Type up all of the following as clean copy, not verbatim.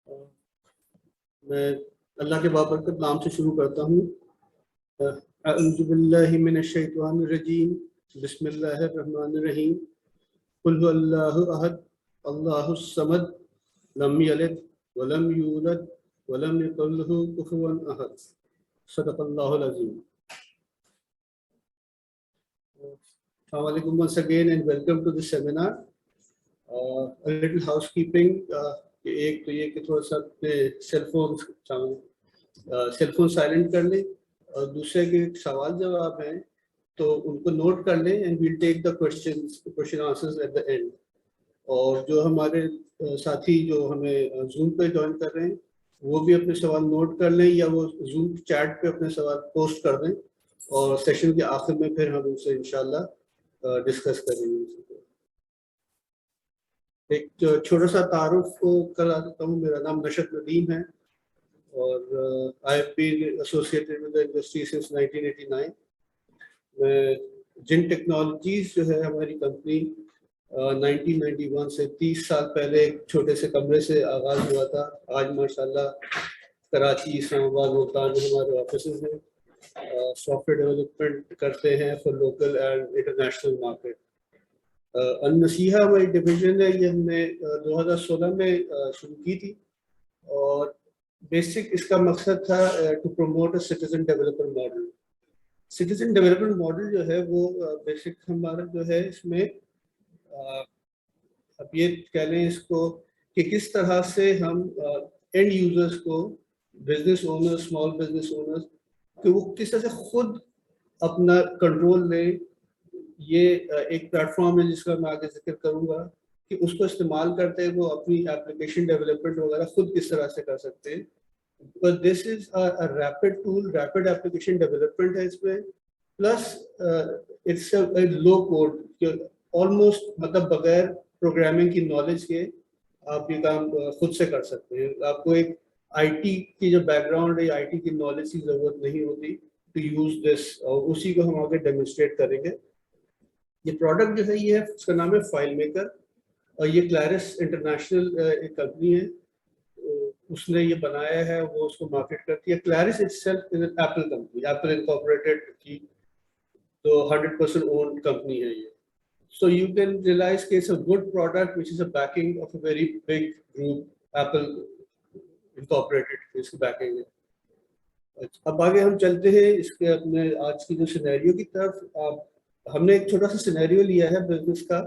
मैं अल्लाह के बाबरकत नाम से शुरू करता हूँ। अऊज़ु बिल्लाहि मिनश शैतानिर रजीम, बिस्मिल्लाहिर रहमानिर रहीम। कुल हुवल्लाहु अहद, अल्लाहुस समद, लम यलिद व लम यूलद व लम यकुल लहू कुफुवन अहद। सदक़ल्लाहुल अज़ीम। Assalamu alaikum once again and welcome to this seminar. A little housekeeping. एक तो ये कि थोड़ा सा अपने सेलफोन साइलेंट कर लें, और दूसरे के सवाल जवाब हैं तो उनको नोट कर लें and we'll take the question answers at the end. और जो हमारे साथी जो हमें जूम पे ज्वाइन कर रहे हैं वो भी अपने सवाल नोट कर लें या वो जूम चैट पे अपने सवाल पोस्ट कर दें, और सेशन के आखिर में फिर हम उनसे इंशाल्लाह डिस्कस करेंगे। एक छोटा सा तारुफ करा देता हूँ। मेरा नाम नशत नदीम है और I have been associated with the industry since 1989। मैं जिन टेक्नोलॉजीज जो है हमारी कंपनी 1991 से 30 साल पहले एक छोटे से कमरे से आगाज हुआ था। आज माशाल्लाह कराची, इस्लामाबाद, मुल्तान में हमारे ऑफिसेज हैं। सॉफ्टवेयर डेवलपमेंट करते हैं for local and international market. An Naseeha हमारी डिवीजन है, ये हमने 2016 में शुरू की थी और बेसिक इसका मकसद था to promote a citizen developer model. Citizen development model जो है वो बेसिक हमारा जो है इसमें अब ये कह लें इसको कि किस तरह से हम एंड यूजर्स को, business owners, small business owners, कि वो किस तरह से खुद अपना कंट्रोल लें। ये एक प्लेटफॉर्म है जिसका मैं आगे जिक्र करूंगा कि उसको इस्तेमाल करते हैं वो अपनी एप्लीकेशन डेवलपमेंट वगैरह खुद किस तरह से कर सकते हैं। But this is a rapid tool, rapid application development है इसमें, plus it's a low code, almost मतलब बगैर प्रोग्रामिंग की नॉलेज के आप ये काम खुद से कर सकते हैं। आपको एक आईटी की जो बैकग्राउंड है, आईटी की नॉलेज की जरूरत नहीं होती टू यूज दिस, और उसी को हम आगे डेमोन्स्ट्रेट करेंगे। ये प्रोडक्ट जो है ये है, उसका नाम है फाइल मेकर, और ये क्लैरिस इंटरनेशनल एक कंपनी है, उसने ये बनाया है, वो उसको मार्केट करती है। Clarice itself is an apple company, Apple incorporated की तो 100% ओन्ड कंपनी है ये। So you can realize कि it's a good product which is a backing of a very big group, Apple Incorporated इसकी backing है। अब आगे हम चलते हैं इसके अपने आज की जो सिनेरियो की तरफ। हमने एक छोटा सा सिनेरियो लिया है बिजनेस का,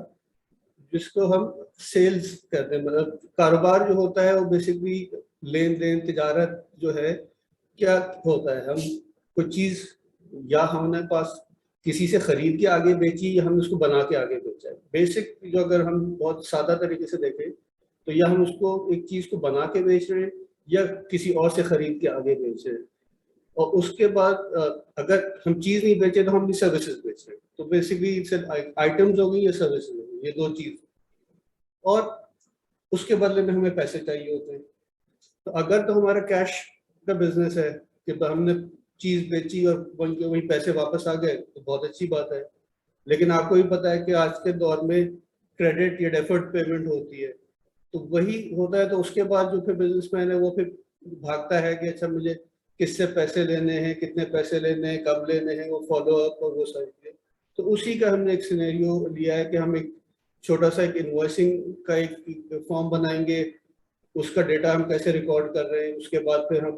जिसको हम सेल्स कहते हैं। मतलब कारोबार जो होता है वो बेसिकली लेन देन, तिजारत जो है, क्या होता है, हम कोई चीज़ या हमने पास किसी से खरीद के आगे बेची या हम उसको बना के आगे बेचा है। बेसिक जो अगर हम बहुत सादा तरीके से देखें तो या हम उसको एक चीज़ को बना के बेच रहे हैं या किसी और से खरीद के आगे बेच रहे हैं। और उसके बाद अगर हम चीज़ नहीं बेचे तो हम सर्विसेज बेच रहे हैं। तो बेसिकली आइटम्स हो गई या सर्विसेज हो गई, ये दो चीज़, और उसके बदले में हमें पैसे चाहिए होते हैं। तो अगर तो हमारा कैश का बिजनेस है कि हमने चीज़ बेची और वही पैसे वापस आ गए तो बहुत अच्छी बात है। लेकिन आपको भी पता है कि आज के दौर में क्रेडिट या डेफर्ड पेमेंट होती है, तो वही होता है। तो उसके बाद जो फिर बिजनेसमैन है वो फिर भागता है कि अच्छा मुझे किससे पैसे लेने हैं, कितने पैसे लेने हैं, कब लेने हैं, वो फॉलो अप और वो सारी चीज़ें। तो उसी का हमने एक सिनेरियो लिया है कि हम एक छोटा सा एक इन्वॉइसिंग का एक फॉर्म बनाएंगे, उसका डेटा हम कैसे रिकॉर्ड कर रहे हैं, उसके बाद फिर हम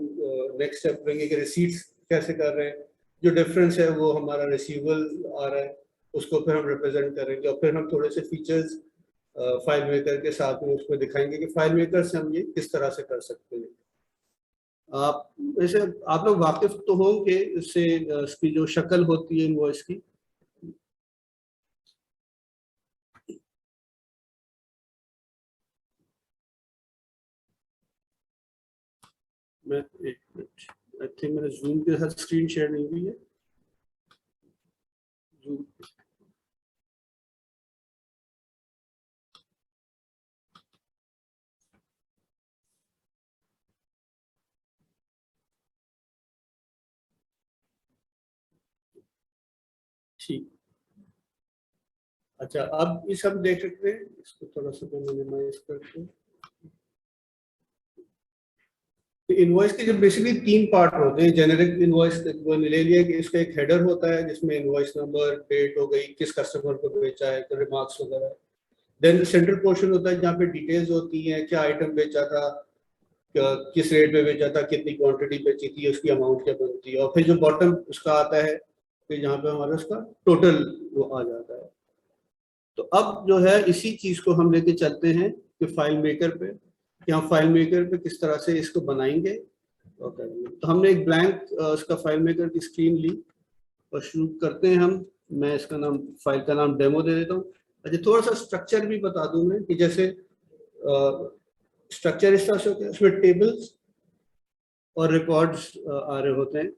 नेक्स्ट स्टेप लेंगे कि रिसीट्स कैसे कर रहे हैं, जो डिफरेंस है वो हमारा रिसीवेबल आ रहा है उसको फिर हम रिप्रेजेंट करेंगे, और फिर हम थोड़े से फीचर्स फाइल मेकर के साथ में उसको दिखाएंगे कि फाइल मेकर से हम ये किस तरह से कर सकते हैं। आप वैसे आप लोग वाकिफ तो होंगे इससे, इसकी जो शक्ल होती है इनवॉइस की। मैं एक मिनट, आई थिंक मैंने जूम के साथ स्क्रीन शेयर नहीं हुई है। जूम ठीक, अच्छा अब ये सब देख सकते हैं। इसको थोड़ा सा मिनिमाइज करके इनवॉइस के जो बेसिकली 3 पार्ट होते हैं। जेनेरिक इनवॉइस वो ले लिया कि इसका एक हेडर होता है जिसमें इनवॉइस नंबर, डेट हो गई, किस कस्टमर को बेचा है, तो रिमार्क्स वगैरह। देन सेंट्रल पोर्शन होता है जहाँ पे डिटेल्स होती हैं, क्या आइटम बेचा था, किस रेट पे बेचा था, कितनी क्वांटिटी बेची थी, उसकी अमाउंट क्या बनती है। और फिर जो बॉटम उसका आता है फिर जहाँ पे हमारा उसका टोटल वो आ जाता है। तो अब जो है इसी चीज को हम लेके चलते हैं कि फाइल मेकर पे, कि हम फाइल मेकर पे किस तरह से इसको बनाएंगे और करेंगे। तो हमने एक ब्लैंक उसका फाइल मेकर की स्क्रीन ली और शुरू करते हैं हम। मैं इसका नाम, फाइल का नाम डेमो दे देता हूँ। अच्छा, थोड़ा सा स्ट्रक्चर भी बता दूं मैं कि जैसे स्ट्रक्चर इस तरह से होता है, उसमें टेबल्स और रिकॉर्ड्स आ रहे होते हैं।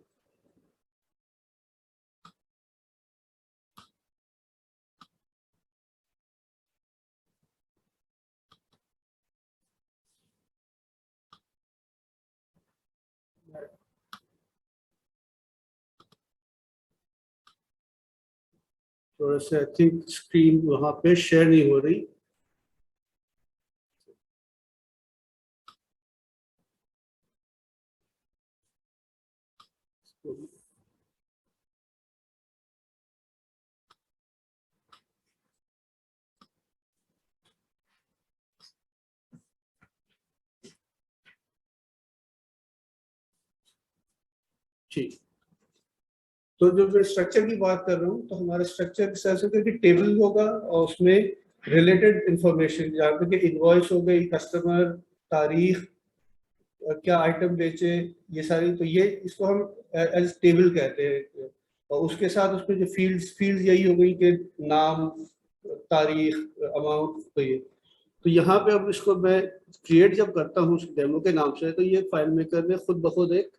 थोड़ा सा आई थिंक स्क्रीन वहां पे शेयर नहीं हो रही। ठीक, तो जो मैं स्ट्रक्चर की बात कर रहा हूँ, तो हमारा स्ट्रक्चर इस तरह से होगा कि टेबल होगा और उसमें रिलेटेड इंफॉर्मेशन, जहाँ पे कि इनवॉइस हो गई, कस्टमर, तारीख, क्या आइटम बेचे, ये सारी। तो ये इसको हम एज टेबल कहते हैं। और उसके साथ उसमें जो फील्ड्स यही हो गई कि नाम, तारीख, अमाउंट। तो यहाँ पे अब इसको मैं क्रिएट जब करता हूँ डेमो के नाम से, तो ये फाइल मेकर ने खुद ब खुद एक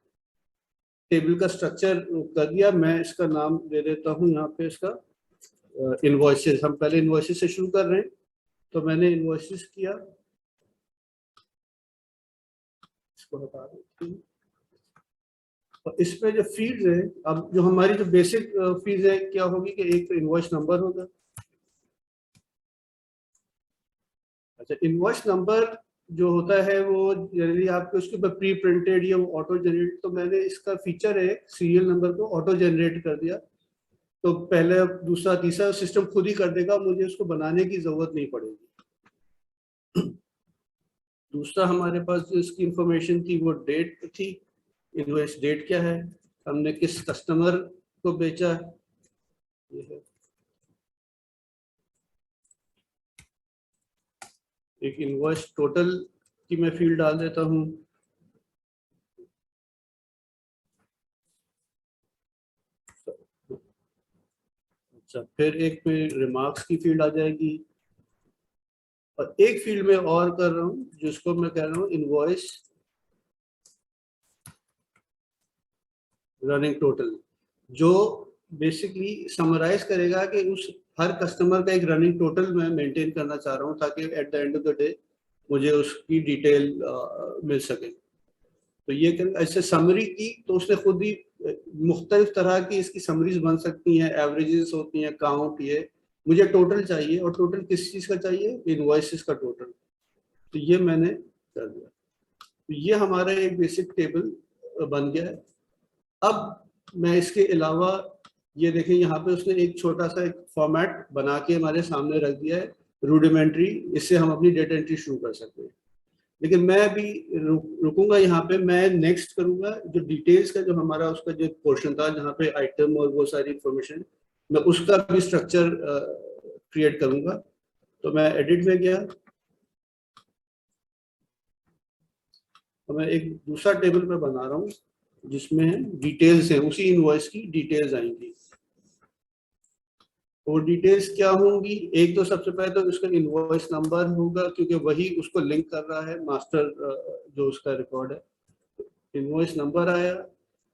टेबल का स्ट्रक्चर कर दिया। मैं इसका नाम दे देता हूँ यहाँ पे इसका इनवॉइसेस। हम पहले इनवॉइसेस से शुरू कर रहे हैं, तो मैंने इनवॉइसेस किया, इसको हटा देती हूँ। और इसमें जो फील्ड्स है, अब जो हमारी जो बेसिक फील्ड है क्या होगी कि एक तो इनवॉइस नंबर होगा। अच्छा, इनवॉइस नंबर जो होता है वो जनरली आपके उसके ऊपर प्री प्रिंटेड या वो ऑटो जनरेट। तो मैंने इसका फीचर है सीरियल नंबर को ऑटो जनरेट कर दिया। तो पहले, दूसरा, तीसरा सिस्टम खुद ही कर देगा, मुझे उसको बनाने की जरूरत नहीं पड़ेगी। दूसरा हमारे पास जो इसकी इंफॉर्मेशन थी वो डेट थी। इनवॉइस डेट क्या है, हमने किस कस्टमर को बेचा, ये है। एक इनवॉइस टोटल की मैं फील्ड डाल देता हूँ। अच्छा, फिर एक में रिमार्क्स की फील्ड आ जाएगी। और एक फील्ड में और कर रहा हूँ जिसको मैं कह रहा हूँ इनवॉइस रनिंग टोटल, जो बेसिकली समराइज करेगा कि उस हर कस्टमर का एक रनिंग टोटल मैं मेंटेन करना चाह रहा हूँ, ताकि eight the end of the day मुझे उसकी डिटेल मिल सके। तो ये ऐसे समरी की, तो उसने खुद ही मुख्तलिफ तरह की इसकी समरीज बन सकती हैं, एवरेजेस होती हैं, काउंट। ये मुझे टोटल चाहिए, और टोटल किस चीज़ का चाहिए, इनवॉइसेस का टोटल। तो ये मैंने कर दिया। तो ये हमारा एक बेसिक टेबल बन गया है। अब मैं इसके अलावा, ये देखें यहाँ पे उसने एक छोटा सा एक फॉर्मेट बना के हमारे सामने रख दिया है, रूडिमेंट्री। इससे हम अपनी डेटा एंट्री शुरू कर सकते हैं। लेकिन मैं अभी रुकूंगा यहाँ पे। मैं नेक्स्ट करूंगा जो डिटेल्स का, जो हमारा उसका जो पोर्शन था जहाँ पे आइटम और वो सारी इंफॉर्मेशन, मैं उसका भी स्ट्रक्चर क्रिएट करूंगा। तो मैं एडिट में गया, तो मैं एक दूसरा टेबल पे बना रहा हूँ जिसमें डिटेल्स है, उसी इनवॉइस की डिटेल्स आएंगी। वो डिटेल्स क्या होंगी, एक तो सबसे पहले तो उसका इनवॉइस नंबर होगा, क्योंकि वही उसको लिंक कर रहा है मास्टर जो उसका रिकॉर्ड है। इनवॉइस नंबर आया।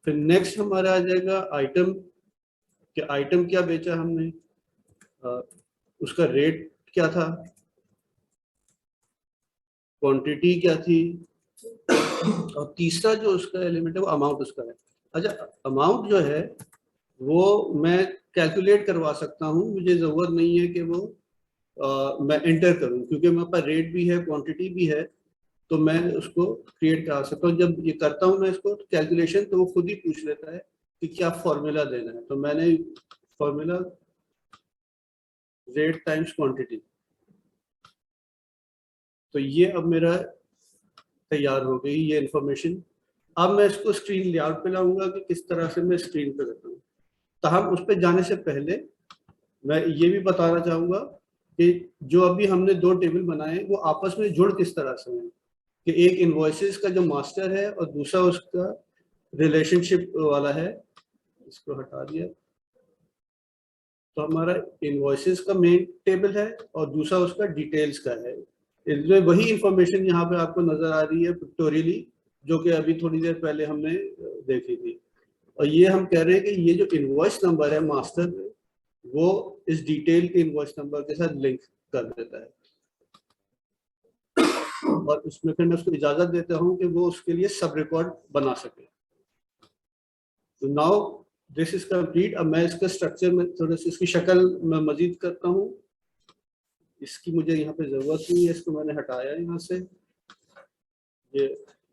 फिर नेक्स्ट हमारा आ जाएगा आइटम, कि आइटम क्या बेचा हमने, उसका रेट क्या था, क्वांटिटी क्या थी, और तीसरा जो उसका एलिमेंट है वो अमाउंट उसका है। अच्छा, अमाउंट जो है वो मैं कैलकुलेट करवा सकता हूँ, मुझे ज़रूरत नहीं है कि वो मैं एंटर करूँ, क्योंकि मेरे पास रेट भी है, क्वांटिटी भी है। तो मैं उसको क्रिएट करा सकता हूँ। जब ये करता हूँ मैं इसको कैलकुलेशन, तो वो खुद ही पूछ लेता है कि क्या फॉर्मूला देना है। तो मैंने फॉर्मूला रेट टाइम्स क्वांटिटी, तो ये अब मेरा तैयार हो गई ये इंफॉर्मेशन। अब मैं इसको स्क्रीन लेआउट पे लाऊंगा कि किस तरह से मैं स्क्रीन पे करता हूँ। तो हम उस पर जाने से पहले मैं ये भी बताना चाहूंगा कि जो अभी हमने दो टेबल बनाए वो आपस में जुड़ किस तरह से हैं, कि एक इनवॉइसेस का जो मास्टर है और दूसरा उसका रिलेशनशिप वाला है। इसको हटा दिया, तो हमारा इनवॉइसेस का मेन टेबल है और दूसरा उसका डिटेल्स का है। इसमें वही इंफॉर्मेशन यहाँ पे आपको नजर आ रही है पिक्टोरियली, जो कि अभी थोड़ी देर पहले हमने देखी थी। और ये हम कह रहे हैं कि ये जो इनवॉइस नंबर है मास्टर में, वो इस डिटेल के इनवॉइस नंबर के साथ लिंक कर देता है। और उसमें फिर मैं उसको इजाजत देता हूँ कि वो उसके लिए सब रिकॉर्ड बना सके। तो नाउ दिस इज कंप्लीट। अब मैं इसका स्ट्रक्चर में थोड़ा सा इसकी शक्ल मैं मजीद करता हूँ। इसकी मुझे यहाँ पे जरूरत नहीं है, इसको मैंने हटाया यहाँ से। ये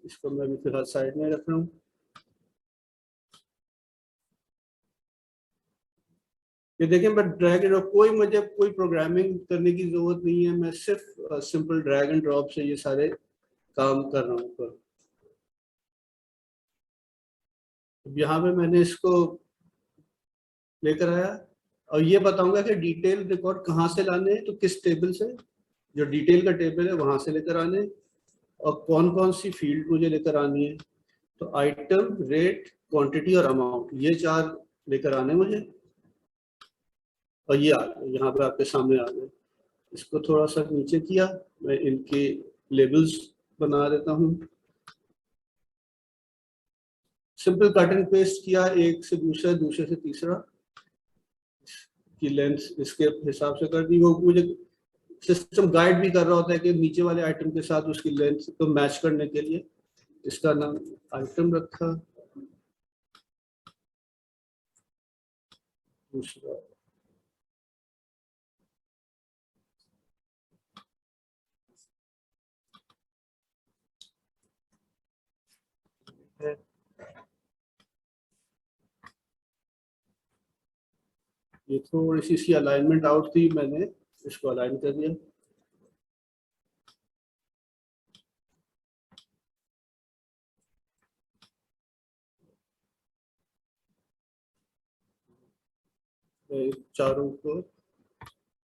इसको मैं भी फिलहाल साइड में रख रहा हूँ। ये देखिए मैं ड्रैग एंड ड्रॉप, मुझे कोई प्रोग्रामिंग करने की जरूरत नहीं है, मैं सिर्फ सिंपल ड्रैग एंड ड्रॉप से ये सारे काम कर रहा हूँ। अब यहाँ पे मैंने इसको लेकर आया और ये बताऊंगा कि डिटेल रिकॉर्ड कहाँ से लाने हैं, तो किस टेबल से, जो डिटेल का टेबल है वहां से लेकर आने, और कौन कौन सी फील्ड मुझे लेकर आनी है। तो आइटम, रेट, क्वांटिटी और अमाउंट, ये चार लेकर आने मुझे। और ये यहाँ पे आपके सामने आ गए। इसको थोड़ा सा नीचे किया, मैं इनके लेबल्स बना देता हूँ। सिंपल कट एंड पेस्ट किया, एक से दूसरा, दूसरे से तीसरा की लेंथ इसके हिसाब से कर दी। वो मुझे सिस्टम गाइड भी कर रहा होता है कि नीचे वाले आइटम के साथ उसकी लेंथ को मैच करने के लिए। इसका नाम आइटम रखा, दूसरा है, ये थोड़ी सी इसकी अलाइनमेंट आउट थी, मैंने इसको अलाइन कर दिया। चारों को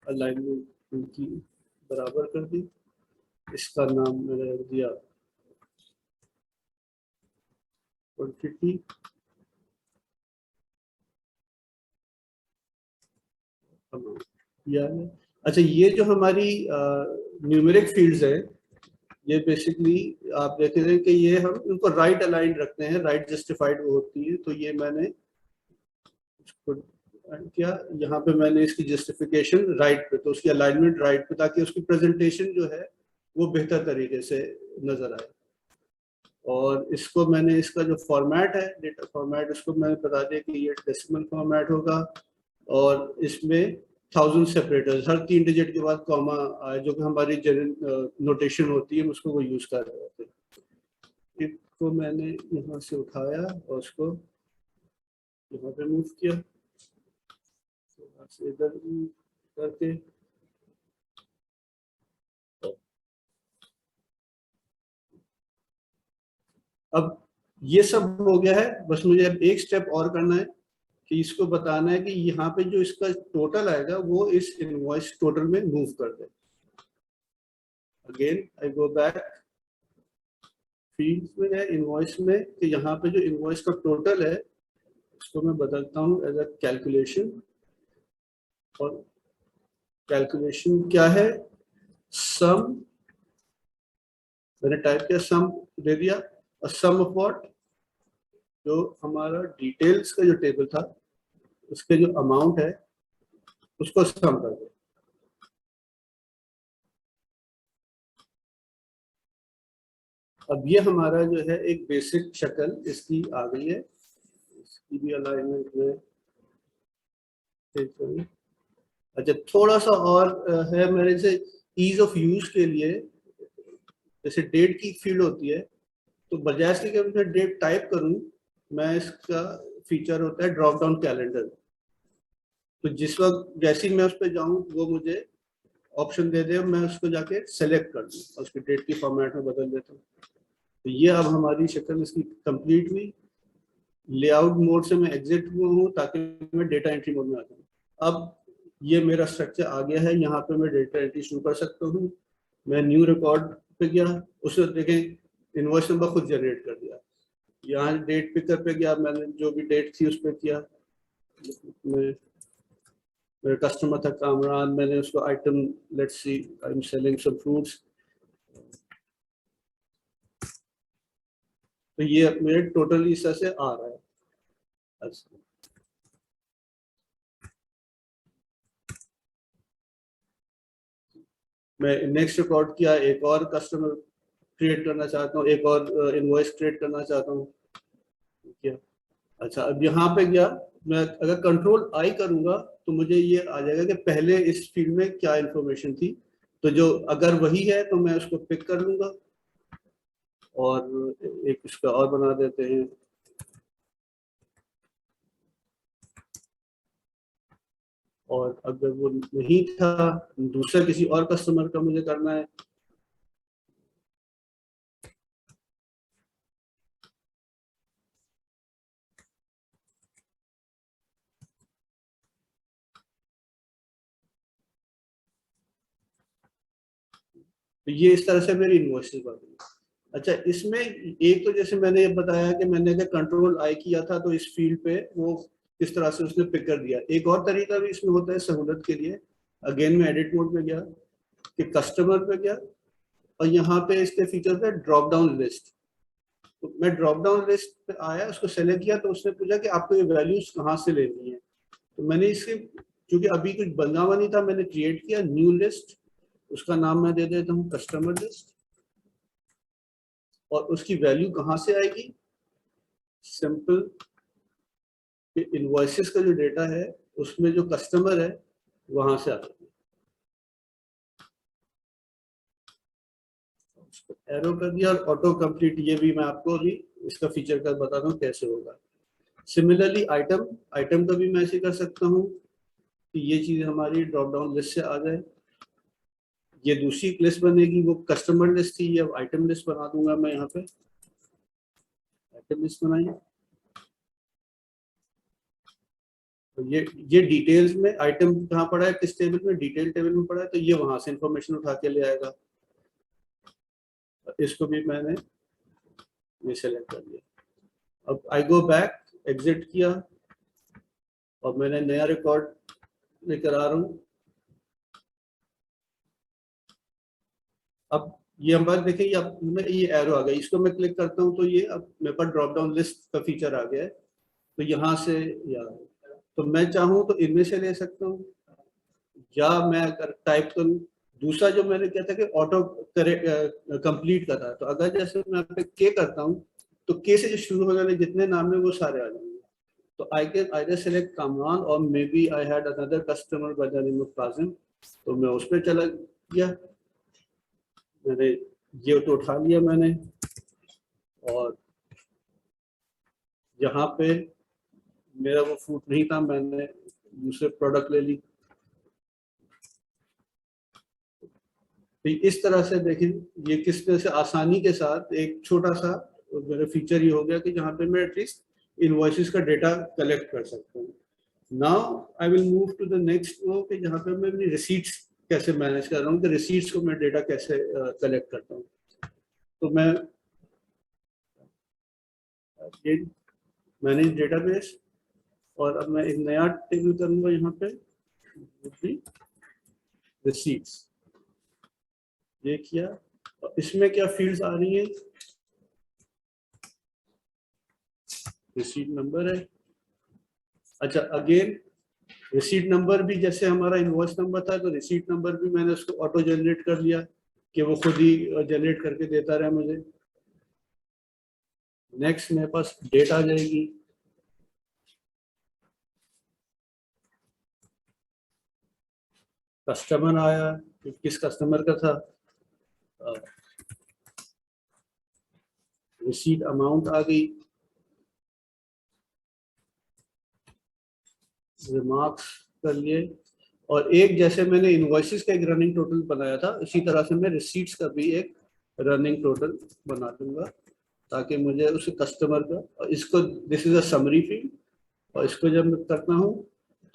अलाइनमेंट उनकी बराबर कर दी। इसका नाम मैंने रख दिया क्वांटिटी। या अच्छा, ये जो हमारी न्यूमेरिक फील्ड्स है, ये बेसिकली आप देख रहे हैं कि ये हम इनको राइट अलाइन रखते हैं, राइट जस्टिफाइड वो होती है। तो ये मैंने इसको क्या, यहाँ पे मैंने इसकी जस्टिफिकेशन राइट पे, तो उसकी अलाइनमेंट राइट पे, ताकि उसकी प्रेजेंटेशन जो है वो बेहतर तरीके से नजर आए। और इसको मैंने, इसका जो फॉर्मेट है, डेटा फॉर्मेट, उसको मैंने बता दिया कि ये डेसिमल फॉर्मेट होगा। और इसमें 1000 सेपरेटर्स, हर 3 डिजिट के बाद कॉमा आए, जो कि हमारी जनरल नोटेशन होती है, उसको वो यूज कर रहे होते हैं। इसको मैंने यहाँ से उठाया और उसको यहाँ पे मूव किया, इधर करके। अब ये सब हो गया है, बस मुझे अब एक स्टेप और करना है कि इसको बताना है कि यहाँ पे जो इसका टोटल आएगा वो इस इनवॉइस टोटल में मूव कर दे। Again I go back, fields में है, इनवॉइस में, कि यहाँ पे जो इनवॉइस का टोटल है उसको मैं बदलता हूँ एज अ कैलकुलेशन। और कैलकुलेशन क्या है, सम, मैंने टाइप किया सम, दे दिया। और सम ऑफ व्हाट, जो हमारा डिटेल्स का जो टेबल था उसके जो अमाउंट है उसको सम कर दो। अब ये हमारा जो है एक बेसिक शक्ल इसकी आ गई है। इसकी भी अलाइनमेंट में अच्छा थोड़ा सा और है मेरे से ईज ऑफ यूज के लिए। जैसे डेट की फील्ड होती है, तो बजाय इसके कि मैं डेट टाइप करूं, मैं इसका फीचर होता है ड्रॉप डाउन कैलेंडर। तो जिस वक्त जैसे ही मैं उस पर जाऊं वो मुझे ऑप्शन दे दे, मैं उसको जाके सेलेक्ट कर दूं और उसकी डेट की फॉर्मेट में बदल देता हूँ। तो ये अब हमारी शक्ल इसकी कंप्लीट हुई। लेआउट मोड से मैं एग्जिट हुआ हूँ ताकि मैं डेटा एंट्री मोड में आ जाऊँ। अब ये मेरा स्ट्रक्चर आ गया है, यहाँ पे मैं डेटा एंट्री शुरू कर सकता हूँ। मैं न्यू रिकॉर्ड पे गया, उसमें देखें इनवॉइस नंबर खुद जनरेट कर दिया। यहाँ डेट पिकर पे गया, मैंने जो भी डेट थी उस पर किया। मेरा कस्टमर था कामरान, मैंने उसको item, let's see I am selling some fruits, तो ये मेरे टोटल इस तरह से आ रहा है। अच्छा, मैं नेक्स्ट रिकॉर्ड किया, एक और कस्टमर क्रिएट करना चाहता हूँ, एक और इनवॉइस क्रिएट करना चाहता हूँ। क्या, अच्छा अब यहाँ पे गया, मैं अगर कंट्रोल आई करूंगा तो मुझे ये आ जाएगा कि पहले इस फील्ड में क्या इंफॉर्मेशन थी। तो जो अगर वही है तो मैं उसको पिक कर लूंगा और एक उसका और बना देते हैं। और अगर वो नहीं था, दूसरा किसी और कस्टमर का मुझे करना है, तो ये इस तरह से मेरी इन्वॉइसेस बन गई। अच्छा, इसमें एक तो जैसे मैंने ये बताया कि मैंने अगर कंट्रोल आई किया था तो इस फील्ड पे वो किस तरह से उसने पिक कर दिया। एक और तरीका भी इसमें होता है सहूलत के लिए। अगेन मैं एडिट मोड में गया, कि कस्टमर पे गया, और यहाँ पे इसके फीचर है ड्रॉप डाउन लिस्ट। तो मैं ड्रॉप डाउन लिस्ट पे आया, उसको सेलेक्ट किया, तो उसने पूछा कि आपको ये वैल्यूज कहाँ से लेनी है। तो मैंने इसके, क्योंकि अभी कुछ बना हुआ नहीं था, मैंने क्रिएट किया न्यू लिस्ट, उसका नाम मैं दे देता हूँ कस्टमर लिस्ट। और उसकी वैल्यू कहाँ से आएगी, सिंपल, इनवॉइसेस का जो डेटा है उसमें जो कस्टमर है वहां से आता है। एरो कर दिया, और ऑटो कंप्लीट, ये भी मैं आपको अभी इसका फीचर का बताता हूँ कैसे होगा। सिमिलरली आइटम, आइटम का भी मैं ऐसे कर सकता हूँ कि ये चीज हमारी ड्रॉप डाउन लिस्ट से आ जाए। ये दूसरी लिस्ट बनेगी, वो कस्टमर लिस्ट थी, ये आइटम लिस्ट बना दूंगा मैं। यहाँ पे आइटम लिस्ट बनाई, तो ये डिटेल्स में आइटम कहाँ पड़ा है, किस टेबल में, डिटेल टेबल में पड़ा है, तो ये वहां से इंफॉर्मेशन उठा के ले आएगा। इसको भी मैंने ये सेलेक्ट कर लिया। अब आई गो बैक, एग्जिट किया, और मैंने नया रिकॉर्ड लेकर आ रहा हूँ। अब ये हम बात देखें, अब मैं ये एरो आ गया, इसको मैं क्लिक करता हूँ तो ये अब मेरे पास ड्रॉप डाउन लिस्ट का फीचर आ गया है। तो यहाँ से, या तो मैं चाहूँ तो इनमें से ले सकता हूँ, या मैं अगर टाइप करूँ, दूसरा जो मैंने किया था कि ऑटो कंप्लीट का था, तो अगर जैसे मैं यहाँ पे के करता हूँ तो के से जो शुरू होने वाले जितने नाम है वो सारे आ जाएंगे। तो I can either select Kamran, और maybe I had another customer by the name of Kazim, तो मैं उस पर चला गया, मैंने ये तो उठा लिया मैंने, और यहाँ पे मेरा वो फ्रूट नहीं था, मैंने दूसरे प्रोडक्ट ले ली। तो इस तरह से देखें, ये किस तरह से आसानी के साथ एक छोटा सा मेरा फीचर ये हो गया कि जहाँ पे मैं एटलीस्ट इनवॉइसेस का डेटा कलेक्ट कर सकता हूँ। Now I will move to the next वो, कि जहाँ पे मैं अपनी रिसीट्स कैसे मैनेज कर रहा हूँ, कि रिसीट्स को मैं डेटा कैसे कलेक्ट करता हूँ। तो मैं ये मैनेज डेटाबेस, और अब मैं एक नया टेबल करूंगा यहाँ पे, रिसीट्स, ये किया। इसमें क्या फील्ड्स आ रही है, रिसीट नंबर है। अच्छा, अगेन रिसीट नंबर भी जैसे हमारा इनवॉइस नंबर था, तो रिसीट नंबर भी मैंने उसको ऑटो जनरेट कर लिया, कि वो खुद ही जनरेट करके देता रहा मुझे। नेक्स्ट मेरे पास डेट आ जाएगी, कस्टमर आया, किस कस्टमर का था, रिसीट अमाउंट आ गई, रिमार्क्स कर लिए, और एक जैसे मैंने इनवॉइसेस का एक रनिंग टोटल बनाया था, इसी तरह से मैं रिसीट्स का भी एक रनिंग टोटल बना दूंगा, ताकि मुझे उस कस्टमर का, और इसको this is a summary field, और इसको जब मैं करता हूँ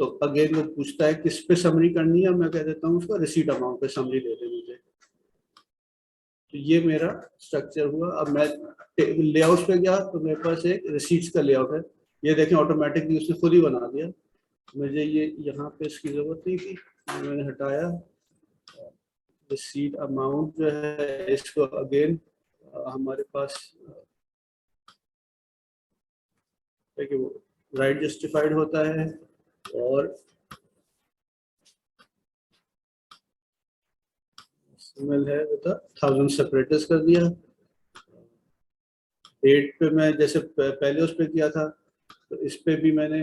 तो अगेन वो पूछता है किस पे समरी करनी है, मैं कह देता हूँ उसको रिसीट अमाउंट पे समरी दे दे मुझे। तो ये मेरा स्ट्रक्चर हुआ। अब मैं लेआउट पे गया तो मेरे पास एक रिसीट्स का लेआउट है, ये देखें ऑटोमेटिकली उसने खुद ही बना दिया, मुझे ये यहाँ पे इसकी जरूरत नहीं थी, मैंने हटाया। रिसीट अमाउंट जो है इसको अगेन हमारे पास देखिए वो राइट जस्टिफाइड होता है, और एसएमएल है वो था 1000 सेपरेटर्स कर दिया। डेट पे मैं जैसे पहले उस पे किया था, तो इस पे भी मैंने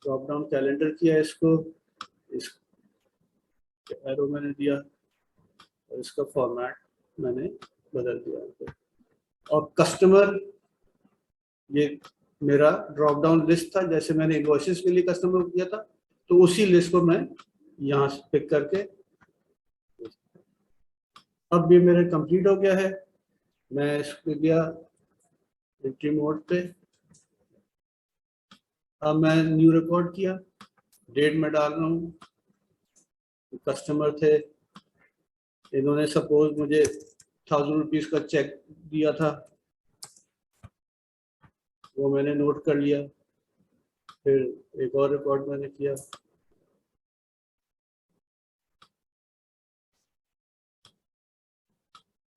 ड्रॉप डाउन कैलेंडर किया, इसको इस एरो मैंने दिया, और इसका फॉर्मेट मैंने बदल दिया। और कस्टमर, ये मेरा ड्रॉप डाउन लिस्ट था, जैसे मैंने इनवॉइसेस के लिए कस्टमर को किया था, तो उसी लिस्ट को मैं यहाँ से पिक करके, अब ये मेरा कंप्लीट हो गया है। मैं इस पे गया एंट्री मोड पे, अब मैं न्यू रिकॉर्ड किया, डेट में डाल रहा हूँ, कस्टमर थे, इन्होंने सपोज मुझे 1000 रुपीज का चेक दिया था, वो मैंने नोट कर लिया। फिर एक और रिकॉर्ड मैंने किया,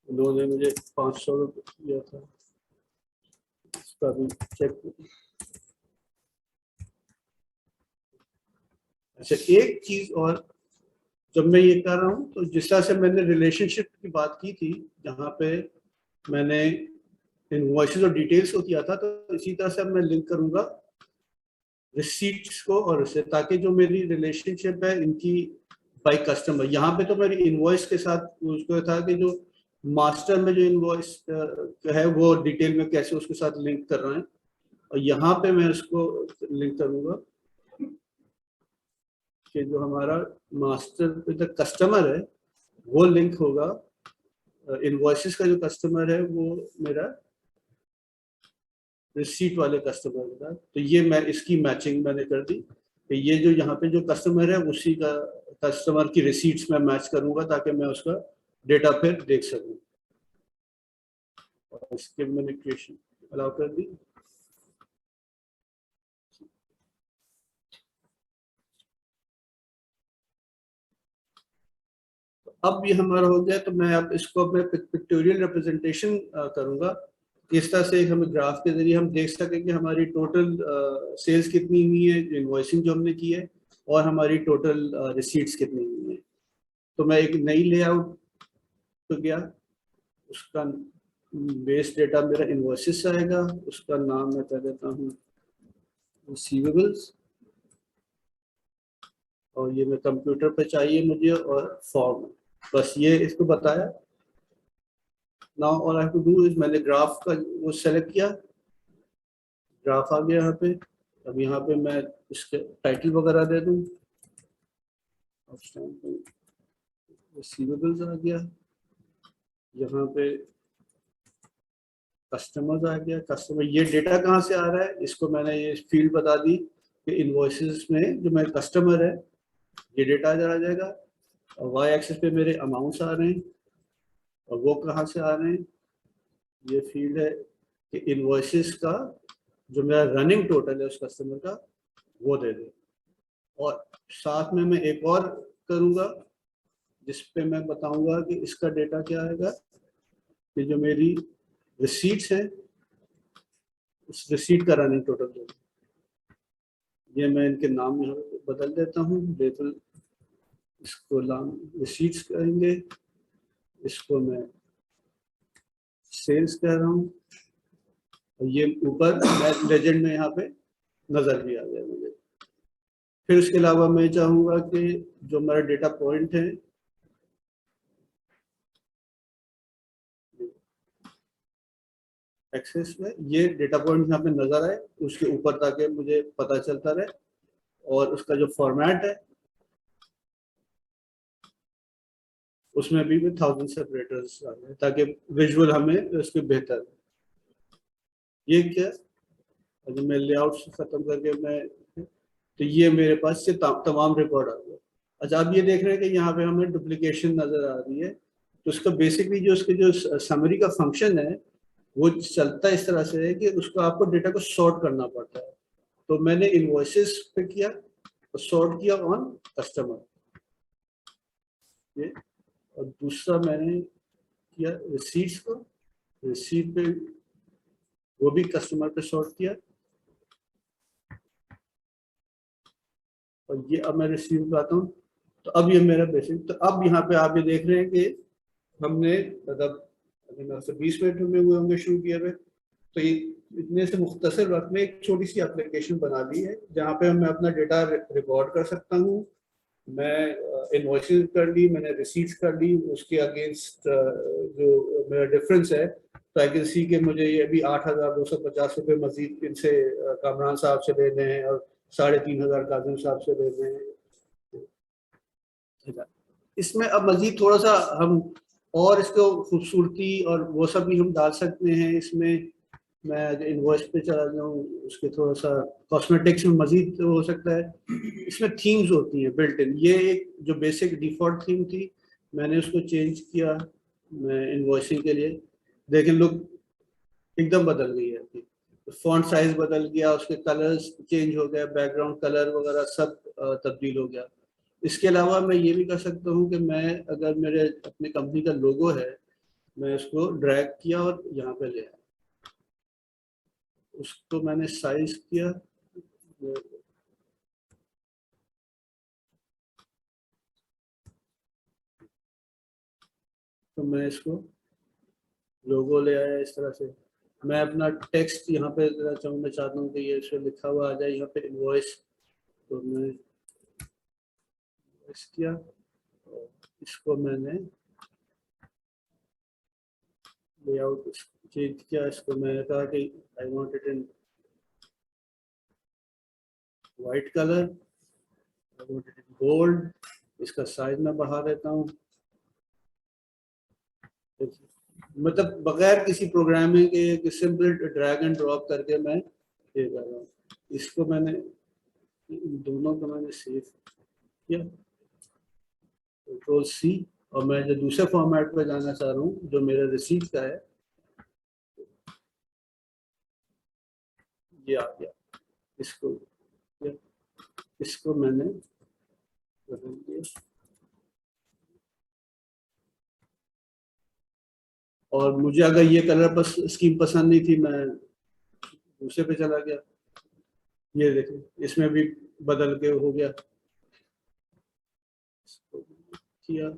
उन्होंने मुझे 500 रुपये दिया था, इसका भी चेक। अच्छा, एक चीज और, जब मैं ये कर रहा हूँ तो जिस तरह से मैंने रिलेशनशिप की बात की थी, जहाँ पे मैंने इनवॉइसेस और डिटेल्स को किया था, तो इसी तरह से अब मैं लिंक करूंगा रिसीट्स को और उससे, ताकि जो मेरी रिलेशनशिप है इनकी बाय कस्टमर, यहाँ पे तो मेरी इनवॉइस के साथ उसको था कि जो मास्टर में जो इनवॉइस है वो डिटेल में कैसे उसके साथ लिंक कर रहे हैं, और यहाँ पे मैं उसको लिंक करूंगा कि जो हमारा मास्टर पे द कस्टमर है वो लिंक होगा, इनवॉइसेस का जो कस्टमर है वो मेरा रिसीट वाले कस्टमर के साथ। तो ये मैं इसकी मैचिंग मैंने कर दी कि ये जो यहाँ पे जो कस्टमर है उसी का कस्टमर की रिसीट्स में मैच करूंगा, ताकि मैं उसका डेटा फिर देख सकूं। और इसके मैंने क्रिएशन अलाउ कर दी। तो अब ये हमारा हो गया, तो मैं अब इसको अपने पिक्टोरियल रिप्रेजेंटेशन करूंगा। इस तरह से हमें ग्राफ के जरिए हम देख सकें कि हमारी टोटल सेल्स कितनी हुई है, इनवॉइसिंग जो हमने की है, और हमारी टोटल रिसीट्स कितनी हुई है। तो मैं एक नई लेआउट पे गया, उसका बेस डेटा मेरा इनवॉइसेस आएगा, उसका नाम मैं कर देता हूँ रिसीवेबल्स, और ये मैं कंप्यूटर पे चाहिए मुझे, और फॉर्म, बस ये इसको बताया। Now all I have to do is, मैंने ग्राफ का वो सेलेक्ट किया, ग्राफ आ गया यहाँ पे। अब यहाँ पे मैं इसके टाइटल वगैरह दे दूँ, रिसीवेबल्स आ गया, यहाँ पे कस्टमर्स आ गया। कस्टमर, ये डेटा कहाँ से आ रहा है, इसको मैंने ये फील्ड बता दी कि इनवॉइसेस में जो मेरे कस्टमर है ये डेटा आ जाएगा, और वाई एक्सिस पे मेरे अमाउंट्स आ रहे हैं, और वो कहाँ से आ रहे हैं, ये फील्ड है कि इनवॉइसेस का जो मेरा रनिंग टोटल है उस कस्टमर का वो दे दे। और साथ में मैं एक और करूँगा जिस पे मैं बताऊंगा कि इसका डेटा क्या आएगा, कि जो मेरी रिसीट्स है उस रिसीट का रनिंग टोटल दे। ये मैं इनके नाम यहाँ बदल देता हूँ, लेबल इसको नाम रिसीट्स करेंगे, इसको मैं सेल्स कह रहा हूँ, और ये ऊपर लेजेंड में यहाँ पे नजर भी आ गया मुझे। फिर उसके अलावा मैं चाहूँगा कि जो मेरा डेटा पॉइंट है एक्सेस में ये डेटा पॉइंट यहाँ पे नजर आए उसके ऊपर, ताकि मुझे पता चलता रहे, और उसका जो फॉर्मेट है उसमें भी 1000 सेपरेटर्स आ गए, ताकि विजुअल हमें उसके बेहतर। ये क्या, अगर मैं लेआउट से खत्म करके मैं, तो ये मेरे पास से तमाम रिकॉर्ड आ गए। अच्छा, आप ये देख रहे हैं कि यहाँ पे हमें डुप्लीकेशन नजर आ रही है। तो उसका बेसिकली जो उसके जो समरी का फंक्शन है वो चलता इस तरह से है कि उसको आपको डेटा को सॉर्ट करना पड़ता है। तो मैंने इनवॉइसेस पे किया और सॉर्ट किया ऑन कस्टमर, ये। और दूसरा मैंने किया रिसीट्स को, रिसीट पे वो भी कस्टमर पे सॉर्ट किया। और ये अब मैं रिसीव पे आता हूँ, तो अब ये मेरा बेसिक। तो अब यहाँ पे आप ये देख रहे हैं कि हमने मतलब 20 मिनट में हुए होंगे शुरू किए हुए। तो ये इतने से मुख्तसर वक्त में एक छोटी सी एप्लीकेशन बना ली है जहाँ पे मैं अपना डेटा रिकॉर्ड कर सकता हूँ। मैं इनवॉइसेस कर ली, मैंने रिसीट्स कर ली, उसके अगेंस्ट जो मेरा डिफरेंस है, तो आई कैन सी कि मुझे ये अभी 8,250 रुपये मजीद इनसे कामरान साहब से लेने हैं और 3,500 काजिम साहब से लेने हैं। इसमें अब मजीद थोड़ा सा हम और इसको खूबसूरती और वो सब भी हम डाल सकते हैं इसमें। मैं इनवॉइस पे चला जाऊँ, उसके थोड़ा सा कॉस्मेटिक्स में मजीद हो सकता है। इसमें थीम्स होती हैं बिल्ट इन। ये एक जो बेसिक डिफॉल्ट थीम थी, मैंने उसको चेंज किया मैं इनवॉइसिंग के लिए। लेकिन लुक एकदम बदल गई है, फॉन्ट साइज बदल गया, उसके कलर्स चेंज हो गया, बैकग्राउंड कलर वगैरह सब तब्दील हो गया। इसके अलावा मैं ये भी कर सकता हूँ कि मैं अगर मेरे अपने कंपनी का लोगो है, मैं उसको ड्रैग किया और यहाँ पे ले आया, उसको मैंने साइज किया। तो मैं इसको लोगो ले आया इस तरह से। मैं अपना टेक्स्ट यहाँ पे चाहूँ, मैं चाहता हूँ कि ये इसमें लिखा हुआ आ जाए यहाँ पे इनवॉइस। तो मैं इस किया और इसको मैंने लेआउट चेंज किया। इसको मैंने कहा कि I want it in white colour, I want it in gold. इसका साइज मैं बढ़ा देता हूँ, मतलब बगैर किसी प्रोग्रामिंग के सिंपल ड्रैग एंड ड्रॉप करके मैं ये कर रहा हूँ। इसको मैंने दोनों को मैंने सेव किया, कंट्रोल सी। और मैं जो दूसरे फॉर्मेट पे जाना चाह रहा हूँ जो मेरा रिसीट का है, ये आ गया। इसको इसको मैंने बदल दिया। और मुझे अगर ये कलर स्कीम पसंद नहीं थी, मैं दूसरे पे चला गया। ये देखिए इसमें भी बदल के हो गया, किया।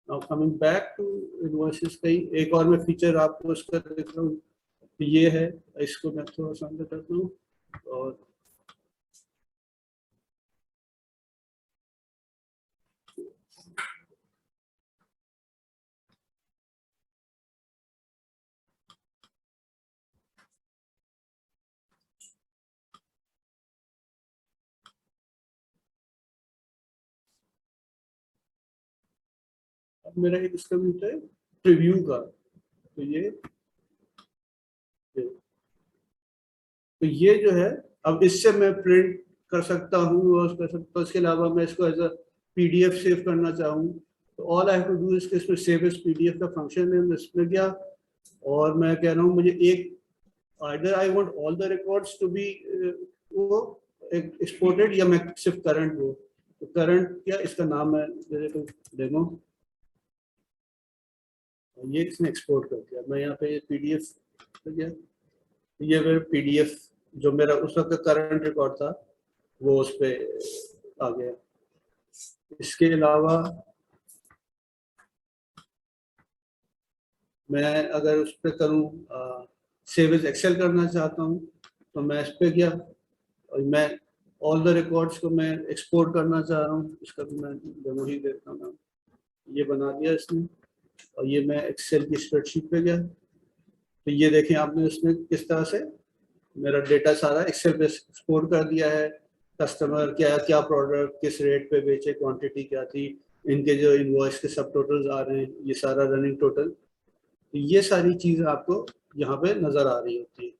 Now coming back to invoices का ही एक और मैं फीचर आपको उसका देख रहा हूँ, ये है। इसको मैं थोड़ा सा अंदर करता हूँ। और अब मेरा एक इसका भी होता है प्रीव्यू का। तो ये जो है, अब इससे मैं प्रिंट कर सकता हूँ और कर सकता हूँ। इसके अलावा मैं इसको एज अ पीडीएफ सेव करना चाहूँ, तो all I have to do इसके इसमें सेव एज पीडीएफ का फंक्शन है, मैं इसमें गया और मैं कह रहा हूँ मुझे एक either I want all the records to be वो exported या मैं सिर्फ करंट वो। तो करंट क्या इसका नाम है, डेमो। ये इसने एक्सपोर्ट कर दिया। मैं यहाँ पे पीडीएफ गया, ये मेरा पीडीएफ जो मेरा उस वक्त करंट रिकॉर्ड था वो उस पर आ गया। इसके अलावा मैं अगर उस पर करूँ सेव एज एक्सेल करना चाहता हूँ, तो मैं इस पर गया और मैं ऑल द रिकॉर्ड्स को मैं एक्सपोर्ट करना चाह रहा हूँ, इसका भी मैं डेमो ही देता हूँ। ये बना दिया इसने, और ये मैं एक्सेल की स्प्रेडशीट पे गया, तो ये देखें आपने उसमें किस तरह से मेरा डेटा सारा एक्सेल पे एक्सपोर्ट कर दिया है। कस्टमर क्या क्या प्रोडक्ट किस रेट पे बेचे, क्वांटिटी क्या थी, इनके जो इनवॉइस के सब टोटल्स आ रहे हैं, ये सारा रनिंग टोटल, तो ये सारी चीज़ आपको यहाँ पे नज़र आ रही होती है।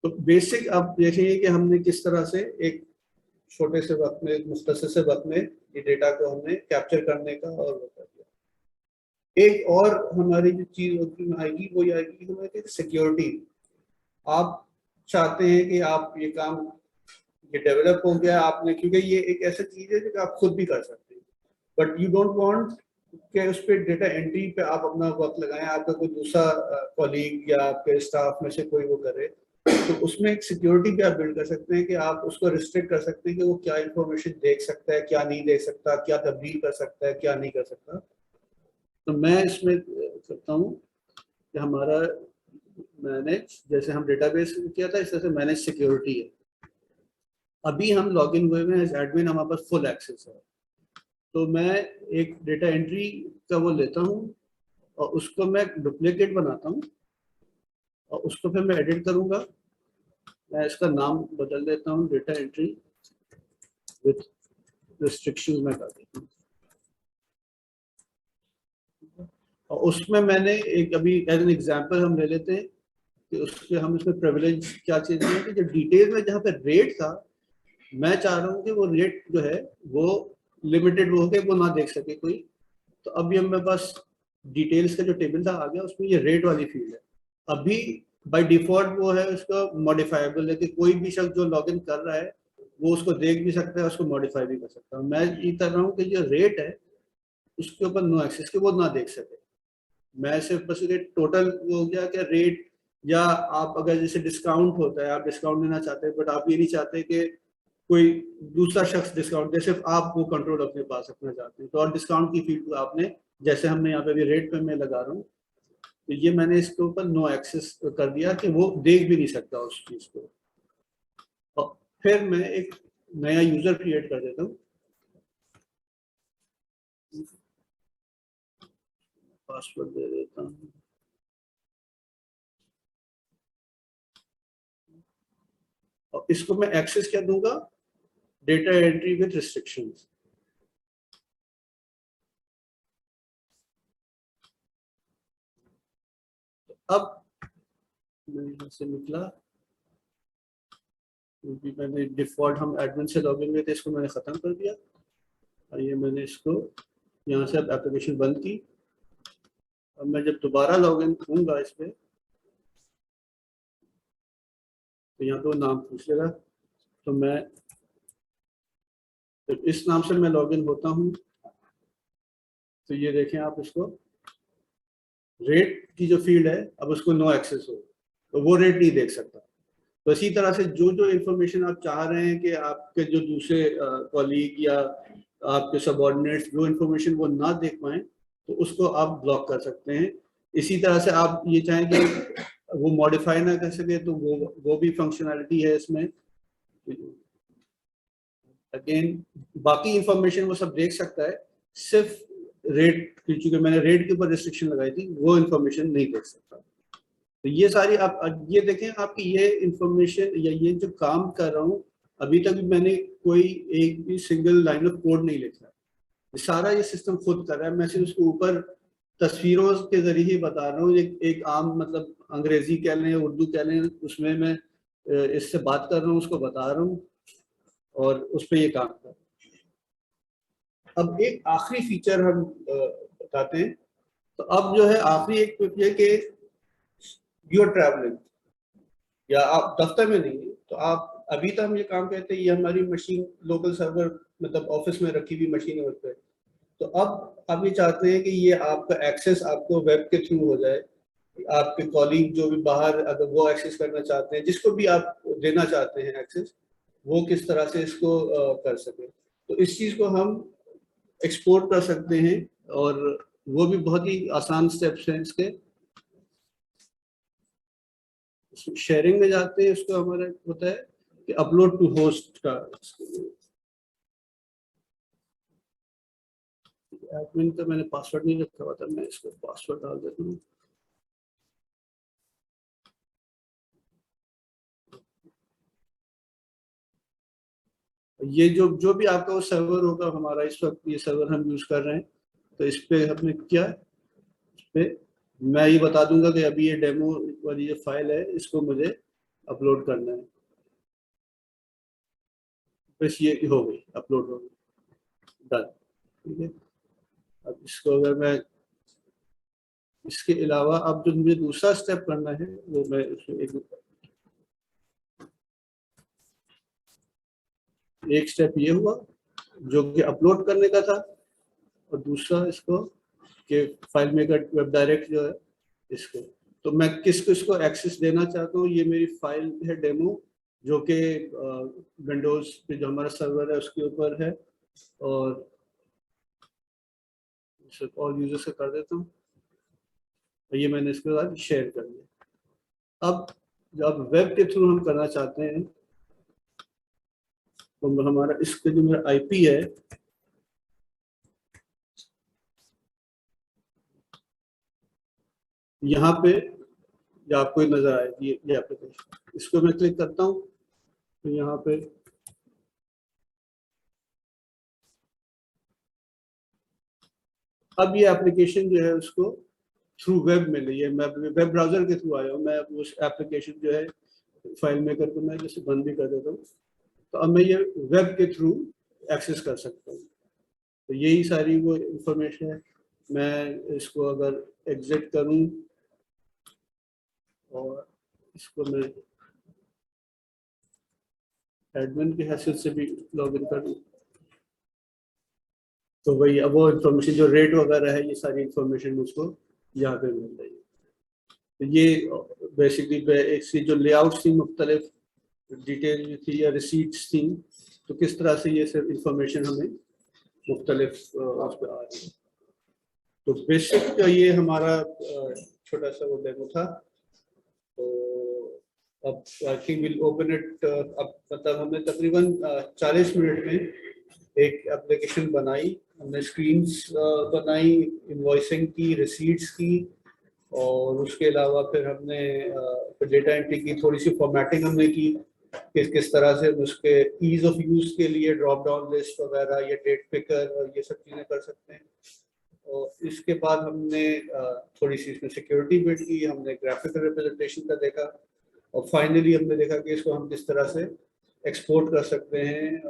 तो बेसिक आप देखेंगे कि हमने किस तरह से एक छोटे से वक्त में, एक मुख्तसर से वक्त में ये डेटा को हमने कैप्चर करने का और वो कर दिया। एक और हमारी जो चीज़ आएगी वो ये आएगी कि हमारी सिक्योरिटी। आप चाहते हैं कि आप ये काम, ये डेवलप हो गया आपने, क्योंकि ये एक ऐसा चीज़ है जो आप खुद भी कर सकते हैं, बट यू डोंट वांट कि उस पर डेटा एंट्री पे आप अपना वक्त लगाएं, आपका कोई दूसरा कॉलीग या आपके स्टाफ में से कोई वो करे, तो उसमें एक सिक्योरिटी भी आप बिल्ड कर सकते हैं कि आप उसको रिस्ट्रिक्ट कर सकते हैं कि वो क्या इंफॉर्मेशन देख सकता है, क्या नहीं देख सकता, क्या तब्दील कर सकता है, क्या नहीं कर सकता। तो मैं इसमें करता हूँ कि हमारा मैनेज, जैसे हम डेटाबेस किया था इस तरह से मैनेज सिक्योरिटी है। अभी हम लॉगिन हुए हैं एज एडमिन, हमारे पास फुल एक्सेस है, तो मैं एक डेटा एंट्री का वो लेता हूँ और उसको मैं डुप्लीकेट बनाता हूँ और उसको फिर मैं एडिट करूँगा। मैं इसका नाम बदल देता हूँ, डेटा एंट्री विथ रिस्ट्रिक्शन में कर देता हूँ। और उसमें मैंने एक अभी एज एन एग्जांपल हम ले लेते हैं कि उसके हम इसमें प्रिविलेज क्या चीज़ है कि जो डिटेल में जहाँ पे रेट था, मैं चाह रहा हूँ कि वो रेट जो है वो लिमिटेड हो के वो ना देख सके कोई। तो अभी हम मेरे पास डिटेल्स का जो टेबल था आ गया, उसमें ये रेट वाली फील्ड है। अभी बाय डिफॉल्ट वो है उसका मॉडिफाइबल है कि कोई भी शख्स जो लॉगिन कर रहा है वो उसको देख भी सकता है, उसको मॉडिफाई भी कर सकता है। मैं ये कर रहा हूँ कि जो रेट है उसके ऊपर नो एक्सेस के वो ना देख सके। मैं सिर्फ बस टोटल वो हो गया कि रेट, या आप अगर जैसे डिस्काउंट होता है, आप डिस्काउंट देना चाहते हैं बट आप ये नहीं चाहते कि कोई दूसरा शख्स डिस्काउंट दे, सिर्फ आप वो कंट्रोल अपने पास रखना चाहते हैं, तो और डिस्काउंट की फील्ड को आपने, जैसे हमने यहाँ पे भी रेट पे मैं लगा रहा हूँ, तो ये मैंने इसके ऊपर नो एक्सेस कर दिया कि वो देख भी नहीं सकता उस चीज को। और फिर मैं एक नया यूजर क्रिएट कर देता हूँ, पासवर्ड दे देता हूँ, और इसको मैं एक्सेस क्या दूंगा, डेटा एंट्री विद रिस्ट्रिक्शंस। अब मैं यहाँ से निकला, क्योंकि मैंने डिफॉल्ट हम एडमिन से लॉगिन हुए थे, इसको मैंने ख़त्म कर दिया और ये मैंने इसको यहाँ से अब एप्लीकेशन बंद की। अब मैं जब दोबारा लॉगिन करूँगा इस पर, तो यहाँ पे वो नाम पूछ लेगा, तो मैं तो इस नाम से मैं लॉगिन होता हूँ, तो ये देखें आप, इसको रेट की जो फील्ड है अब उसको नो एक्सेस हो, तो वो रेट नहीं देख सकता। तो इसी तरह से जो जो इन्फॉर्मेशन आप चाह रहे हैं कि आपके जो दूसरे कॉलीग या आपके सबऑर्डिनेट्स जो इन्फॉर्मेशन वो ना देख पाएँ, तो उसको आप ब्लॉक कर सकते हैं। इसी तरह से आप ये चाहें कि वो मॉडिफाई ना कर सके, तो वो भी फंक्शनैलिटी है इसमें। अगेन बाकी इंफॉर्मेशन वो सब देख सकता है, सिर्फ रेट, क्योंकि मैंने रेट के ऊपर रिस्ट्रिक्शन लगाई थी, वो इंफॉर्मेशन नहीं देख सकता। तो ये सारी आप ये देखें, आपकी ये इंफॉर्मेशन या ये जो काम कर रहा हूँ, अभी तक भी मैंने कोई एक भी सिंगल लाइन ऑफ कोड नहीं लिखा, सारा ये सिस्टम खुद कर रहा है। मैं सिर्फ उसके ऊपर तस्वीरों के जरिए ही बता रहा हूँ, एक आम मतलब अंग्रेजी कह लें उर्दू कह लें, उसमें मैं इससे बात कर रहा हूँ, उसको बता रहा हूँ और उस पर ये काम कर रहा हूँ। अब एक आखिरी फीचर हम बताते हैं। तो अब जो है आखिरी एक ये कि यू आर ट्रैवलिंग या आप दफ्तर में नहीं है, तो आप अभी तो हम ये काम कहते हैं, ये हमारी मशीन लोकल सर्वर मतलब ऑफिस में रखी हुई मशीन है उस पर, तो अब आप ये चाहते हैं कि ये आपका एक्सेस आपको वेब के थ्रू हो जाए, आपके कॉलीग जो भी बाहर अगर वो एक्सेस करना चाहते हैं, जिसको भी आप देना चाहते हैं एक्सेस, वो किस तरह से इसको कर सके। तो इस चीज़ को हम एक्सपोर्ट कर सकते हैं और वो भी बहुत ही आसान स्टेप्स हैं इसके। शेयरिंग में जाते हैं, उसको हमारा होता है कि अपलोड टू होस्ट का एडमिन का मैंने पासवर्ड नहीं रखा हुआ था, मैं इसको पासवर्ड डाल देता हूँ। ये जो भी आपका वो सर्वर होगा, हमारा इस वक्त ये सर्वर हम यूज कर रहे हैं, तो इस पे हमने क्या, इस पे मैं ये बता दूंगा कि अभी ये डेमो वाली जो फाइल है इसको मुझे अपलोड करना है। बस ये हो गई, अपलोड हो गई, डन। ठीक है, अब इसको अगर मैं, इसके अलावा अब जो मुझे दूसरा स्टेप करना है वो मैं एक स्टेप ये हुआ जो कि अपलोड करने का था, और दूसरा इसको कि फाइल मेकर वेब डायरेक्ट जो है इसको, तो मैं किसको इसको एक्सेस देना चाहता हूँ। ये मेरी फाइल है डेमो, जो कि विंडोज पे जो हमारा सर्वर है उसके ऊपर है, और और यूजर से कर देता हूँ, ये मैंने इसके बाद शेयर कर दिया। अब जब वेब के थ्रू हम करना चाहते हैं तो हमारा इसके जो मेरा आईपी है, यहाँ पे ये आपको नजर आएगी ये एप्लीकेशन, इसको मैं क्लिक करता हूँ तो यहाँ पे अब ये एप्लीकेशन जो है उसको थ्रू वेब मिल रही है। मैं वेब ब्राउजर के थ्रू आया हूँ, मैं उस एप्लीकेशन जो है फाइल मेकर को मैं जैसे बंद भी कर देता हूँ, तो अब मैं ये वेब के थ्रू एक्सेस कर सकता हूँ। तो यही सारी वो इंफॉर्मेशन है। मैं इसको अगर एग्जिट करूँ और इसको मैं एडमिन की हैसियत से भी लॉग इन करूँ, तो वही अब वो इंफॉर्मेशन जो रेट वगैरह है, ये सारी इंफॉर्मेशन मुझको यहाँ पे मिल रही है। तो ये बेसिकली एक सी जो लेआउट थी, मुख्तलिफ डिटेल थी या रिसीट्स थी, तो किस तरह से ये सब इंफॉर्मेशन हमें मुख्तलिफ उस पर आ रही है। तो बेसिक ये हमारा छोटा सा वो डेमो था। तो अब I think will open it. अब मतलब हमने तकरीबन 40 मिनट में एक एप्लीकेशन बनाई, हमने स्क्रीन्स बनाई, इनवॉइसिंग की, रिसीट्स की, और उसके अलावा फिर हमने डेटा एंट्री की, थोड़ी सी फॉर्मेटिंग हमने की, किस तरह से उसके ईज ऑफ यूज के लिए ड्रॉप डाउन लिस्ट वगैरह या डेट पिकर और ये सब चीज़ें कर सकते हैं। और इसके बाद हमने थोड़ी सी इसमें सिक्योरिटी बिल्ड की, हमने ग्राफिकल रिप्रेजेंटेशन का देखा, और फाइनली हमने देखा कि इसको हम किस तरह से एक्सपोर्ट कर सकते हैं,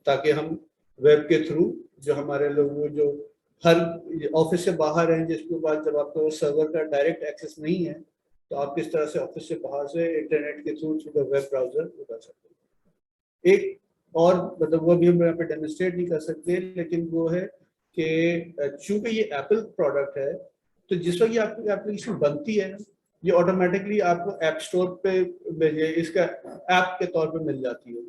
ताकि हम वेब के थ्रू जो हमारे लोग जो हर ऑफिस से बाहर हैं, जिसके बाद जब आपको सर्वर का डायरेक्ट एक्सेस नहीं है, तो आप किस तरह से ऑफिस से बाहर से इंटरनेट के थ्रू वेब ब्राउजर कर सकते हैं। एक और मतलब वो भी हम यहाँ पे डेमोन्स्ट्रेट नहीं कर सकते, लेकिन वो है कि चूंकि ये एप्पल प्रोडक्ट है, तो जिस वक्त ये आपकी एप्लीकेशन बनती है, ये ऑटोमेटिकली आपको ऐप स्टोर पे इसका ऐप के तौर पे मिल जाती है।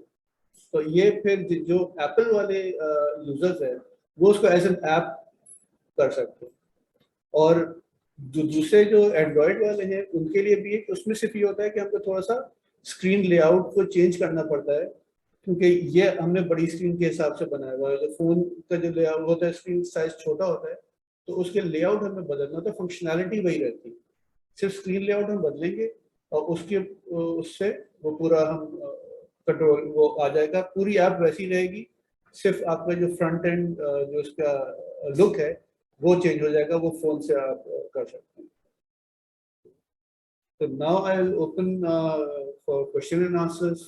तो ये फिर जो एप्पल वाले यूजर्स हैं वो उसको एज एन ऐप कर सकते हैं, और जो दूसरे जो एंड्रॉयड वाले हैं उनके लिए भी उसमें सिर्फ ये होता है कि हमको थोड़ा सा स्क्रीन लेआउट को चेंज करना पड़ता है, क्योंकि ये हमने बड़ी स्क्रीन के हिसाब से बनाया हुआ है। जो फोन का जो लेआउट होता है, स्क्रीन साइज छोटा होता है, तो उसके लेआउट हमें बदलना होता है, फंक्शनैलिटी वही रहती है, सिर्फ स्क्रीन लेआउट हम बदलेंगे और उसके उससे वो पूरा हम कंट्रोल वो आ जाएगा, पूरी ऐप वैसी रहेगी, सिर्फ आपका जो फ्रंट एंड जो उसका लुक है वो चेंज हो जाएगा, वो फोन से आप कर सकते हैं। तो now I will open for question and answers.